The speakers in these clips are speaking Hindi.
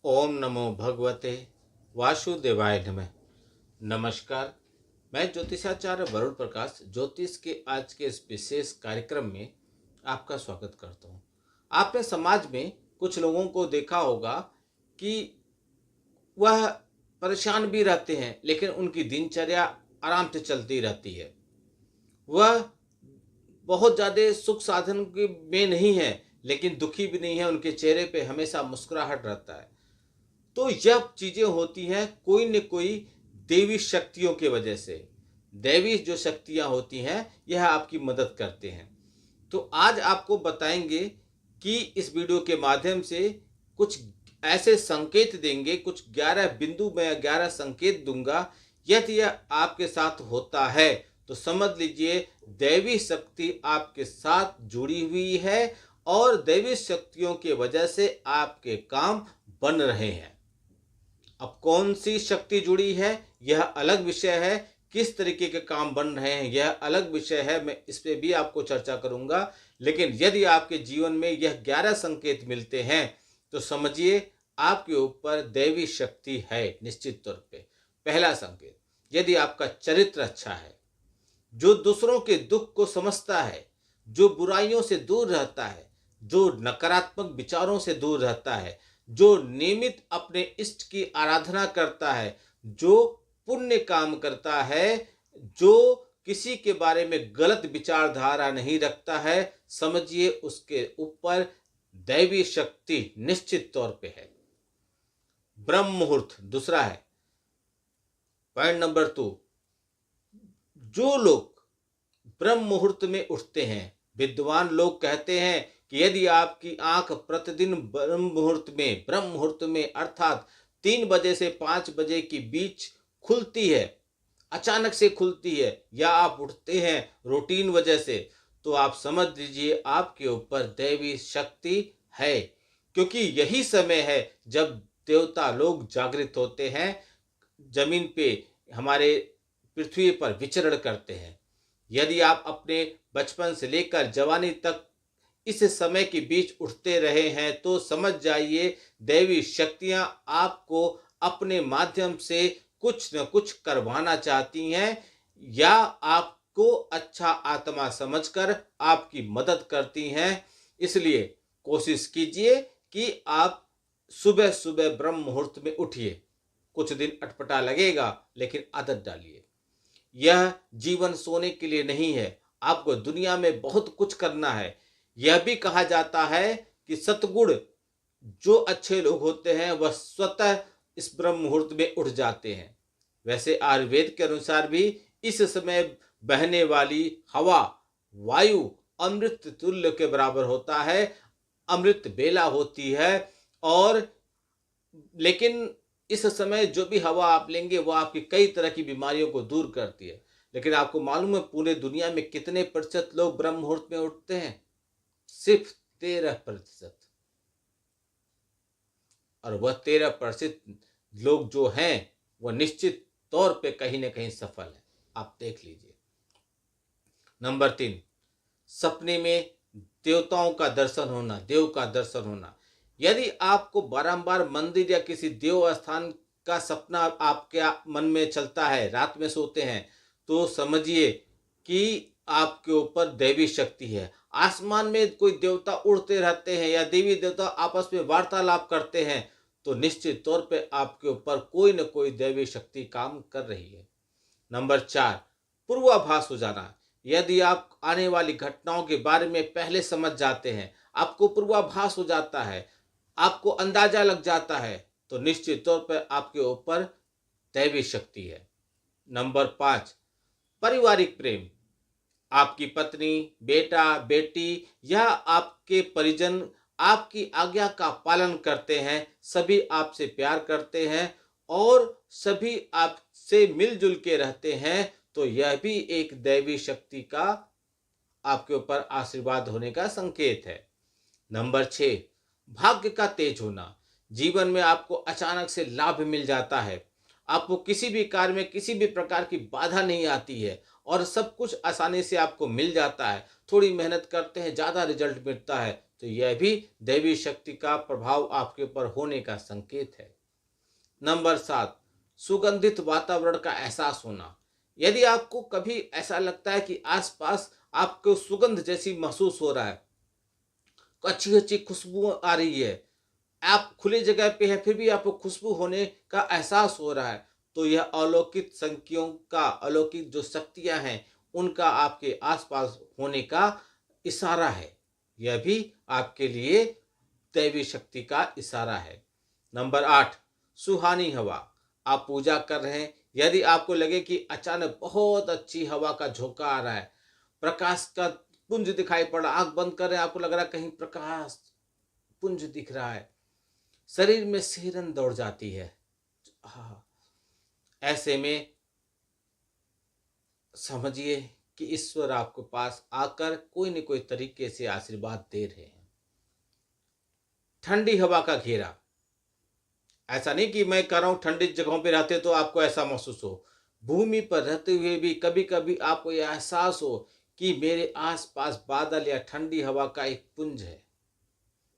ओम नमो भगवते वासुदेवाय नमः। नमस्कार, मैं ज्योतिषाचार्य वरुण प्रकाश ज्योतिष के आज के इस विशेष कार्यक्रम में आपका स्वागत करता हूँ। आपने समाज में कुछ लोगों को देखा होगा कि वह परेशान भी रहते हैं, लेकिन उनकी दिनचर्या आराम से चलती रहती है। वह बहुत ज़्यादा सुख साधन में नहीं है, लेकिन दुखी भी नहीं है, उनके चेहरे पे हमेशा मुस्कुराहट रहता है। तो यह चीजें होती हैं कोई न कोई देवी शक्तियों की वजह से। दैवी जो शक्तियां होती हैं यह आपकी मदद करते हैं। तो आज आपको बताएंगे कि इस वीडियो के माध्यम से कुछ ऐसे संकेत देंगे, कुछ 11 बिंदु में 11 संकेत दूंगा। यदि यह आपके साथ होता है तो समझ लीजिए दैवी शक्ति आपके साथ जुड़ी हुई है और दैवी शक्तियों की वजह से आपके काम बन रहे हैं। अब कौन सी शक्ति जुड़ी है यह अलग विषय है, किस तरीके के काम बन रहे हैं यह अलग विषय है, मैं इस पे भी आपको चर्चा करूंगा। लेकिन यदि आपके जीवन में यह 11 संकेत मिलते हैं तो समझिए आपके ऊपर दैवी शक्ति है निश्चित तौर पे। पहला संकेत, यदि आपका चरित्र अच्छा है, जो दूसरों के दुख को समझता है, जो बुराइयों से दूर रहता है, जो नकारात्मक विचारों से दूर रहता है, जो नियमित अपने इष्ट की आराधना करता है, जो पुण्य काम करता है, जो किसी के बारे में गलत विचारधारा नहीं रखता है, समझिए उसके ऊपर दैवी शक्ति निश्चित तौर पे है। ब्रह्म मुहूर्त दूसरा है। पॉइंट नंबर 2, जो लोग ब्रह्म मुहूर्त में उठते हैं, विद्वान लोग कहते हैं कि यदि आपकी आंख प्रतिदिन ब्रह्म मुहूर्त में अर्थात 3 बजे से 5 बजे के बीच खुलती है, अचानक से खुलती है, या आप उठते हैं रूटीन वजह से, तो आप समझ लीजिए आपके ऊपर दैवी शक्ति है। क्योंकि यही समय है जब देवता लोग जागृत होते हैं, जमीन पे हमारे पृथ्वी पर विचरण करते हैं। यदि आप अपने बचपन से लेकर जवानी तक इस समय के बीच उठते रहे हैं तो समझ जाइए दैवी शक्तियां आपको अपने माध्यम से कुछ न कुछ करवाना चाहती हैं, या आपको अच्छा आत्मा समझकर आपकी मदद करती हैं। इसलिए कोशिश कीजिए कि आप सुबह सुबह ब्रह्म मुहूर्त में उठिए। कुछ दिन अटपटा लगेगा, लेकिन आदत डालिए। यह जीवन सोने के लिए नहीं है, आपको दुनिया में बहुत कुछ करना है। यह भी कहा जाता है कि सतगुण जो अच्छे लोग होते हैं वह स्वतः इस ब्रह्म मुहूर्त में उठ जाते हैं। वैसे आयुर्वेद के अनुसार भी इस समय बहने वाली हवा, वायु अमृत तुल्य के बराबर होता है, अमृत बेला होती है। और लेकिन इस समय जो भी हवा आप लेंगे वो आपकी कई तरह की बीमारियों को दूर करती है। लेकिन आपको मालूम है पूरे दुनिया में कितने प्रतिशत लोग ब्रह्म मुहूर्त में उठते हैं? सिर्फ 13%। और वह 13% लोग जो हैं वह निश्चित तौर पे कहीं ना कहीं सफल है, आप देख लीजिए। नंबर 3, सपने में देवताओं का दर्शन होना, देव का दर्शन होना। यदि आपको बारंबार मंदिर या किसी देव स्थान का सपना आपके मन में चलता है, रात में सोते हैं, तो समझिए कि आपके ऊपर दैवी शक्ति है। आसमान में कोई देवता उड़ते रहते हैं या देवी देवता आपस में वार्तालाप करते हैं, तो निश्चित तौर पे आपके ऊपर कोई न कोई दैवी शक्ति काम कर रही है। नंबर 4, पूर्वाभास हो जाना। यदि आप आने वाली घटनाओं के बारे में पहले समझ जाते हैं, आपको पूर्वाभास हो जाता है, आपको अंदाजा लग जाता है, तो निश्चित तौर पर आपके ऊपर दैवी शक्ति है। नंबर 5, पारिवारिक प्रेम। आपकी पत्नी, बेटा, बेटी या आपके परिजन आपकी आज्ञा का पालन करते हैं, सभी आपसे प्यार करते हैं और सभी आपसे मिलजुल के रहते हैं, तो यह भी एक दैवी शक्ति का आपके ऊपर आशीर्वाद होने का संकेत है। नंबर 6, भाग्य का तेज होना। जीवन में आपको अचानक से लाभ मिल जाता है, आपको किसी भी कार्य में किसी भी प्रकार की बाधा नहीं आती है और सब कुछ आसानी से आपको मिल जाता है। थोड़ी मेहनत करते हैं, ज़्यादा रिजल्ट मिलता है, तो यह भी दैवी शक्ति का प्रभाव आपके ऊपर होने का संकेत है। नंबर 7, सुगंधित वातावरण का एहसास होना। यदि आपको कभी ऐसा लगता है कि आसपास आपको सुगंध जैसी महसूस हो रहा है, अच्छी अच्छी खुशबू आ रही है, आप खुली जगह पे हैं फिर भी आपको खुशबू होने का एहसास हो रहा है, तो यह अलौकिक संख्यों का, अलौकिक जो शक्तियां हैं उनका आपके आसपास होने का इशारा है। यह भी आपके लिए दैवी शक्ति का इशारा है। नंबर 8, सुहानी हवा। आप पूजा कर रहे हैं, यदि आपको लगे कि अचानक बहुत अच्छी हवा का झोंका आ रहा है, प्रकाश का पुंज दिखाई पड़ रहा, आंख बंद कर रहे हैं, आपको लग रहा है कहीं प्रकाश पुंज दिख रहा है, शरीर में सिहरन दौड़ जाती है, हाँ, ऐसे में समझिए कि ईश्वर आपके पास आकर कोई न कोई तरीके से आशीर्वाद दे रहे हैं। ठंडी हवा का घेरा। ऐसा नहीं कि मैं कह रहा हूं ठंडी जगहों पे रहते तो आपको ऐसा महसूस हो, भूमि पर रहते हुए भी कभी कभी आपको यह एहसास हो कि मेरे आसपास बादल या ठंडी हवा का एक पुंज है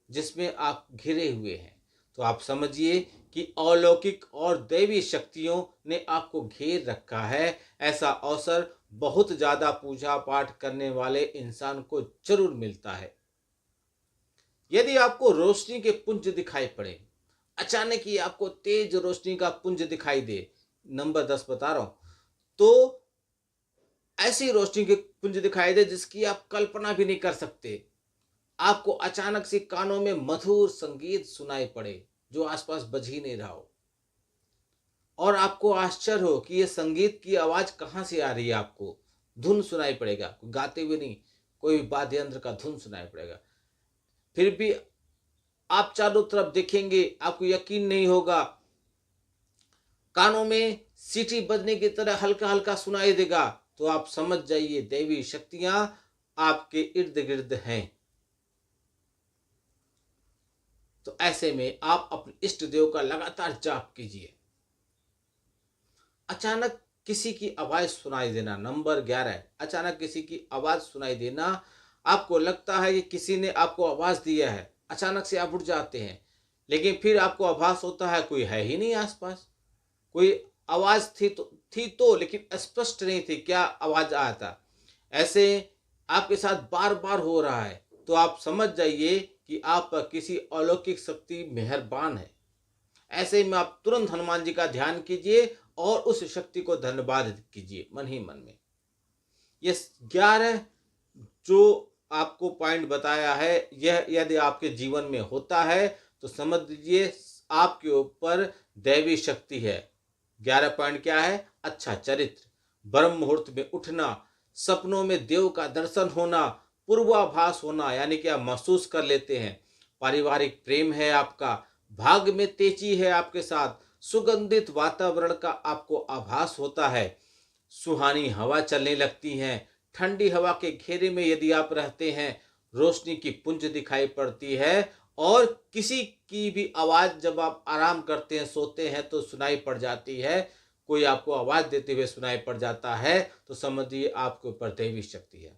जिसमें आप घिरे हुए हैं, तो आप समझिए कि अलौकिक और दैवी शक्तियों ने आपको घेर रखा है। ऐसा अवसर बहुत ज्यादा पूजा पाठ करने वाले इंसान को जरूर मिलता है। यदि आपको रोशनी के पुंज दिखाई पड़े, अचानक ही आपको तेज रोशनी का पुंज दिखाई दे, नंबर 10 बता रहा हूं, तो ऐसी रोशनी के पुंज दिखाई दे जिसकी आप कल्पना भी नहीं कर सकते, आपको अचानक से कानों में मधुर संगीत सुनाई पड़े जो आसपास बज ही नहीं रहा हो, और आपको आश्चर्य हो कि यह संगीत की आवाज कहां से आ रही है, आपको धुन सुनाई पड़ेगा, गाते हुए नहीं, कोई वाद्य यंत्र का धुन सुनाई पड़ेगा, फिर भी आप चारों तरफ देखेंगे, आपको यकीन नहीं होगा, कानों में सीटी बजने की तरह हल्का हल्का सुनाई देगा, तो आप समझ जाइए दैवी शक्तियां आपके इर्द गिर्द हैं। तो ऐसे में आप अपने इष्ट देव का लगातार जाप कीजिए। अचानक किसी की आवाज सुनाई देना, नंबर 11, अचानक किसी की आवाज सुनाई देना, आपको लगता है कि किसी ने आपको आवाज दिया है, अचानक से आप उठ जाते हैं, लेकिन फिर आपको आभास होता है कोई है ही नहीं आसपास, कोई आवाज थी तो लेकिन स्पष्ट नहीं थी क्या आवाज आया था। ऐसे आपके साथ बार बार हो रहा है, तो आप समझ जाइए कि आप पर किसी अलौकिक शक्ति मेहरबान है। ऐसे में आप तुरंत हनुमान जी का ध्यान कीजिए और उस शक्ति को धन्यवाद कीजिए मन ही मन में। ये 11 जो आपको पॉइंट बताया है, यह यदि आपके जीवन में होता है तो समझ लीजिए आपके ऊपर दैवी शक्ति है। 11 पॉइंट क्या है? अच्छा चरित्र, ब्रह्म मुहूर्त में उठना, सपनों में देव का दर्शन होना, पूर्वाभास होना यानी कि आप महसूस कर लेते हैं, पारिवारिक प्रेम है आपका, भाग्य में तेजी है आपके साथ, सुगंधित वातावरण का आपको आभास होता है, सुहानी हवा चलने लगती है, ठंडी हवा के घेरे में यदि आप रहते हैं, रोशनी की पुंज दिखाई पड़ती है, और किसी की भी आवाज जब आप आराम करते हैं, सोते हैं तो सुनाई पड़ जाती है, कोई आपको आवाज देते हुए सुनाई पड़ जाता है, तो समझिए आपके ऊपर दैवी शक्ति है।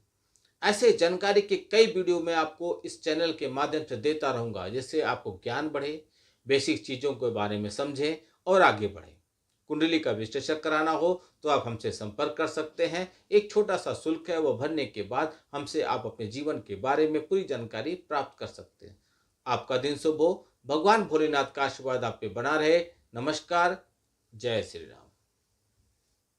ऐसे जानकारी के कई वीडियो मैं आपको इस चैनल के माध्यम से देता रहूंगा, जिससे आपको ज्ञान बढ़े, बेसिक चीजों के बारे में समझें और आगे बढ़ें। कुंडली का विश्लेषण कराना हो तो आप हमसे संपर्क कर सकते हैं। एक छोटा सा शुल्क है, वो भरने के बाद हमसे आप अपने जीवन के बारे में पूरी जानकारी प्राप्त कर सकते हैं। आपका दिन शुभ हो, भगवान भोलेनाथ का आशीर्वाद आप पे बना रहे। नमस्कार, जय श्री राम।